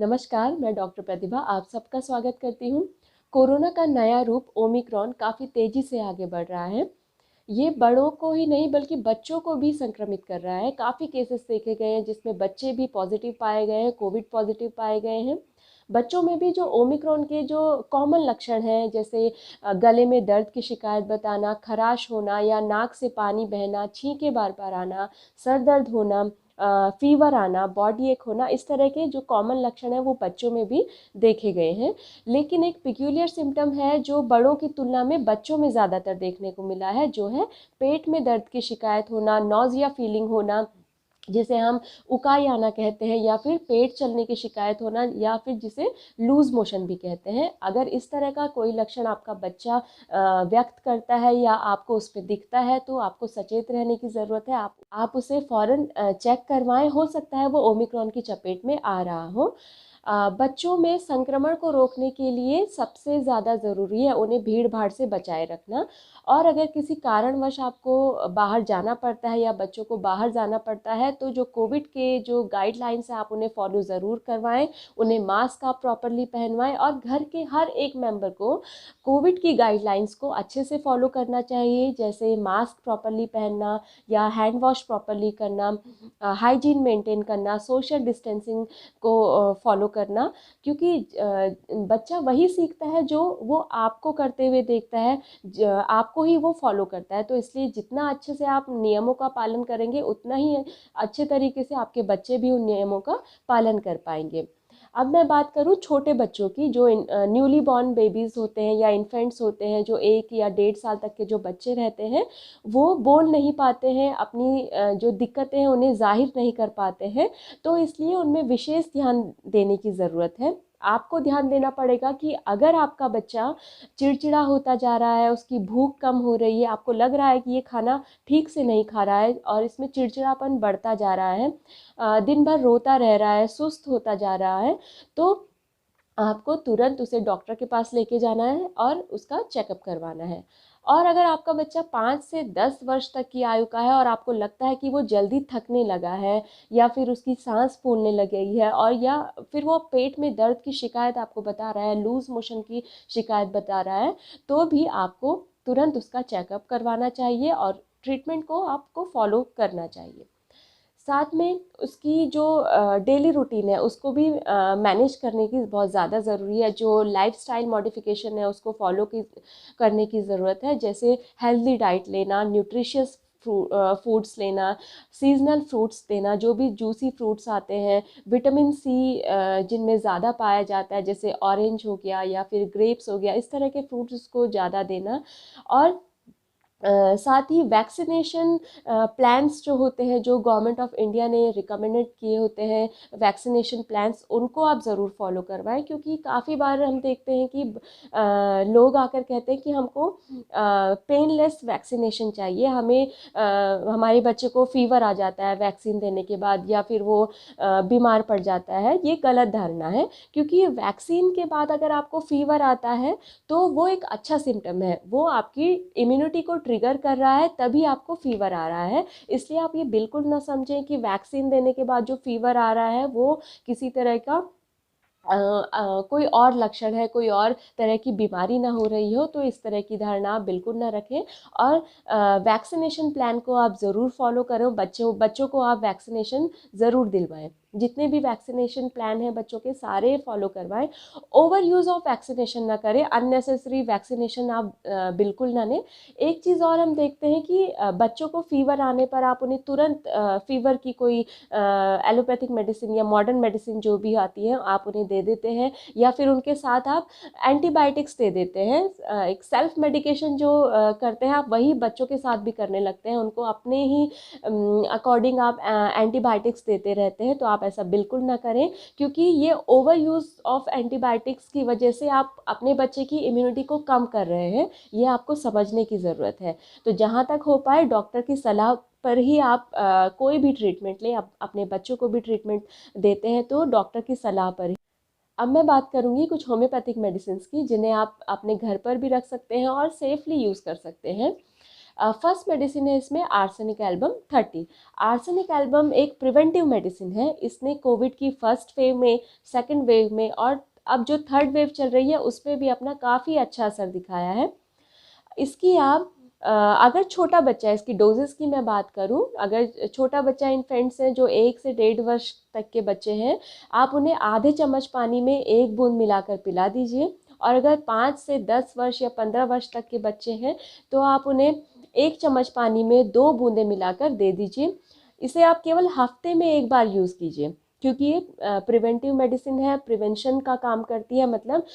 नमस्कार, मैं डॉक्टर प्रतिभा आप सबका स्वागत करती हूँ। कोरोना का नया रूप ओमिक्रॉन काफ़ी तेज़ी से आगे बढ़ रहा है। ये बड़ों को ही नहीं बल्कि बच्चों को भी संक्रमित कर रहा है। काफ़ी केसेस देखे गए हैं जिसमें बच्चे भी पॉजिटिव पाए गए हैं, कोविड पॉजिटिव पाए गए हैं। बच्चों में भी जो ओमिक्रॉन के जो कॉमन लक्षण हैं जैसे गले में दर्द की शिकायत बताना, खराश होना या नाक से पानी बहना, छींके बार-बार आना, सर दर्द होना, फ़ीवर आना, बॉडी एक होना, इस तरह के जो कॉमन लक्षण हैं वो बच्चों में भी देखे गए हैं। लेकिन एक पिक्यूलियर सिम्पटम है जो बड़ों की तुलना में बच्चों में ज़्यादातर देखने को मिला है, जो है पेट में दर्द की शिकायत होना, नौज़िया फीलिंग होना, जिसे हम उकाई आना कहते हैं, या फिर पेट चलने की शिकायत होना, या फिर जिसे लूज़ मोशन भी कहते हैं। अगर इस तरह का कोई लक्षण आपका बच्चा व्यक्त करता है या आपको उस पे दिखता है तो आपको सचेत रहने की ज़रूरत है। आप उसे फ़ौरन चेक करवाएँ, हो सकता है वो ओमिक्रॉन की चपेट में आ रहा हो। बच्चों में संक्रमण को रोकने के लिए सबसे ज़्यादा ज़रूरी है उन्हें भीड़-भाड़ से बचाए रखना। और अगर किसी कारणवश आपको बाहर जाना पड़ता है या बच्चों को बाहर जाना पड़ता है तो जो कोविड के जो गाइडलाइंस हैं आप उन्हें फॉलो ज़रूर करवाएँ, उन्हें मास्क आप प्रॉपरली पहनवाएँ और घर के हर एक मेंबर को कोविड की गाइडलाइंस को अच्छे से फॉलो करना चाहिए, जैसे मास्क प्रॉपरली पहनना या हैंड वॉश प्रॉपरली करना, हाइजीन मेंटेन करना, सोशल डिस्टेंसिंग को फॉलो करना। क्योंकि बच्चा वही सीखता है जो वो आपको करते हुए देखता है, आपको ही वो फॉलो करता है। तो इसलिए जितना अच्छे से आप नियमों का पालन करेंगे उतना ही अच्छे तरीके से आपके बच्चे भी उन नियमों का पालन कर पाएंगे। अब मैं बात करूँ छोटे बच्चों की, जो न्यूली बॉर्न बेबीज़ होते हैं या इन्फेंट्स होते हैं, जो 1 या 1.5 साल तक के जो बच्चे रहते हैं, वो बोल नहीं पाते हैं, अपनी जो दिक्कतें हैं उन्हें ज़ाहिर नहीं कर पाते हैं। तो इसलिए उनमें विशेष ध्यान देने की ज़रूरत है। आपको ध्यान देना पड़ेगा कि अगर आपका बच्चा चिड़चिड़ा होता जा रहा है, उसकी भूख कम हो रही है, आपको लग रहा है कि ये खाना ठीक से नहीं खा रहा है और इसमें चिड़चिड़ापन बढ़ता जा रहा है, दिन भर रोता रह रहा है, सुस्त होता जा रहा है, तो आपको तुरंत उसे डॉक्टर के पास लेके जाना है और उसका चेकअप करवाना है। और अगर आपका बच्चा 5 से 10 वर्ष तक की आयु का है और आपको लगता है कि वो जल्दी थकने लगा है या फिर उसकी सांस फूलने लग गई है, और या फिर वो पेट में दर्द की शिकायत आपको बता रहा है, लूज़ मोशन की शिकायत बता रहा है, तो भी आपको तुरंत उसका चेकअप करवाना चाहिए और ट्रीटमेंट को आपको फॉलो करना चाहिए। साथ में उसकी जो डेली रूटीन है उसको भी मैनेज करने की बहुत ज़्यादा ज़रूरी है। जो लाइफ़स्टाइल मॉडिफ़िकेशन है उसको फॉलो करने की ज़रूरत है, जैसे हेल्दी डाइट लेना, न्यूट्रिशियस फूड्स लेना, सीज़नल फ्रूट्स देना, जो भी जूसी फ्रूट्स आते हैं, विटामिन सी जिनमें ज़्यादा पाया जाता है, जैसे ऑरेंज हो गया या फिर ग्रेप्स हो गया, इस तरह के फ्रूट्स उसको ज़्यादा देना। और साथ ही वैक्सीनेशन प्लान्स जो होते हैं, जो गवर्नमेंट ऑफ इंडिया ने रिकमेंडेड किए होते हैं वैक्सीनेशन प्लान्स, उनको आप ज़रूर फॉलो करवाएं। क्योंकि काफ़ी बार हम देखते हैं कि लोग आकर कहते हैं कि हमको पेनलेस वैक्सीनेशन चाहिए, हमें हमारे बच्चे को फीवर आ जाता है वैक्सीन देने के बाद या फिर वो बीमार पड़ जाता है। ये गलत धारणा है, क्योंकि वैक्सीन के बाद अगर आपको फीवर आता है तो वो एक अच्छा सिम्टम है, वो आपकी इम्यूनिटी को ट्रिगर कर रहा है, तभी आपको फीवर आ रहा है। इसलिए आप ये बिल्कुल ना समझें कि वैक्सीन देने के बाद जो फीवर आ रहा है वो किसी तरह का कोई और लक्षण है, कोई और तरह की बीमारी ना हो रही हो, तो इस तरह की धारणा आप बिल्कुल ना रखें। और वैक्सीनेशन प्लान को आप ज़रूर फॉलो करें, बच्चों को आप वैक्सीनेशन ज़रूर दिलवाएं। जितने भी वैक्सीनेशन प्लान हैं बच्चों के सारे फॉलो करवाएं। ओवर यूज़ ऑफ वैक्सीनेशन ना करें, अननेसेसरी वैक्सीनेशन आप बिल्कुल ना लें। एक चीज़ और हम देखते हैं कि बच्चों को फीवर आने पर आप उन्हें तुरंत फीवर की कोई एलोपैथिक मेडिसिन या मॉडर्न मेडिसिन जो भी आती है आप उन्हें दे देते हैं, या फिर उनके साथ आप एंटीबायोटिक्स दे देते हैं। एक सेल्फ मेडिकेशन जो करते हैं आप, वही बच्चों के साथ भी करने लगते हैं, उनको अपने ही अकॉर्डिंग आप एंटीबायोटिक्स देते रहते हैं। तो आप ऐसा बिल्कुल ना करें, क्योंकि ये ओवर यूज़ ऑफ एंटीबायोटिक्स की वजह से आप अपने बच्चे की इम्यूनिटी को कम कर रहे हैं, ये आपको समझने की ज़रूरत है। तो जहाँ तक हो पाए डॉक्टर की सलाह पर ही आप कोई भी ट्रीटमेंट लें। आप अपने बच्चों को भी ट्रीटमेंट देते हैं तो डॉक्टर की सलाह पर ही। अब मैं बात करूँगी कुछ होम्योपैथिक मेडिसिन की, जिन्हें आप अपने घर पर भी रख सकते हैं और सेफली यूज़ कर सकते हैं। फर्स्ट मेडिसिन है इसमें आर्सेनिक एल्बम 30। आर्सेनिक एल्बम एक प्रिवेंटिव मेडिसिन है। इसने कोविड की फर्स्ट वेव में, सेकेंड वेव में और अब जो थर्ड वेव चल रही है उस पर भी अपना काफ़ी अच्छा असर दिखाया है। इसकी आप अगर छोटा बच्चा है, इसकी डोजेस की मैं बात करूं, अगर छोटा बच्चा इन्फेंट्स हैं जो 1 से 1.5 वर्ष तक के बच्चे हैं, आप उन्हें आधे चम्मच पानी में 1 बूंद मिलाकर पिला दीजिए। और अगर 5 से 10 वर्ष या 15 वर्ष तक के बच्चे हैं तो आप उन्हें 1 चम्मच पानी में 2 बूंदें मिलाकर दे दीजिए। इसे आप केवल हफ्ते में 1 बार यूज़ कीजिए, क्योंकि ये प्रिवेंटिव मेडिसिन है, प्रिवेंशन का काम करती है। मतलब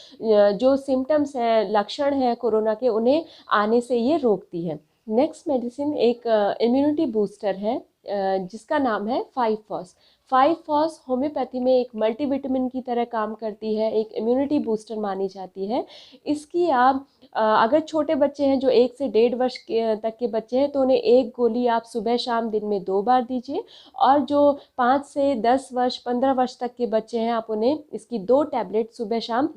जो सिम्टम्स हैं, लक्षण हैं कोरोना के, उन्हें आने से ये रोकती है। नेक्स्ट मेडिसिन एक इम्यूनिटी बूस्टर है जिसका नाम है 5-फॉस। 5-फॉस होम्योपैथी में एक मल्टीविटामिन की तरह काम करती है, एक इम्यूनिटी बूस्टर मानी जाती है। इसकी आप अगर छोटे बच्चे हैं जो 1 से 1.5 वर्ष तक के बच्चे हैं तो उन्हें 1 गोली आप सुबह शाम दिन में 2 बार दीजिए। और जो 5 से 10 वर्ष 15 वर्ष तक के बच्चे हैं आप उन्हें इसकी 2 टैबलेट सुबह शाम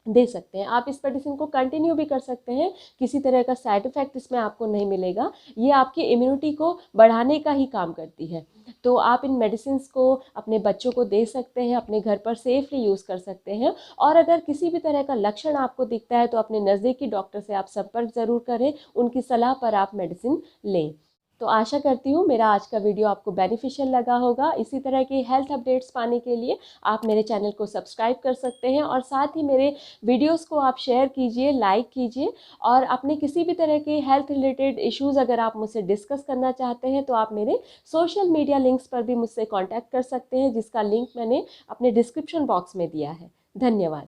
दे सकते हैं। आप इस मेडिसिन को कंटिन्यू भी कर सकते हैं, किसी तरह का साइड इफ़ेक्ट इसमें आपको नहीं मिलेगा। ये आपकी इम्यूनिटी को बढ़ाने का ही काम करती है। तो आप इन मेडिसिन को अपने बच्चों को दे सकते हैं, अपने घर पर सेफली यूज़ कर सकते हैं। और अगर किसी भी तरह का लक्षण आपको दिखता है तो अपने नज़दीकी डॉक्टर से आप संपर्क ज़रूर करें, उनकी सलाह पर आप मेडिसिन लें। तो आशा करती हूँ मेरा आज का वीडियो आपको बेनिफिशियल लगा होगा। इसी तरह के हेल्थ अपडेट्स पाने के लिए आप मेरे चैनल को सब्सक्राइब कर सकते हैं और साथ ही मेरे वीडियोस को आप शेयर कीजिए, लाइक कीजिए। और अपने किसी भी तरह के हेल्थ रिलेटेड इश्यूज़ अगर आप मुझसे डिस्कस करना चाहते हैं तो आप मेरे सोशल मीडिया लिंक्स पर भी मुझसे कॉन्टैक्ट कर सकते हैं, जिसका लिंक मैंने अपने डिस्क्रिप्शन बॉक्स में दिया है। धन्यवाद।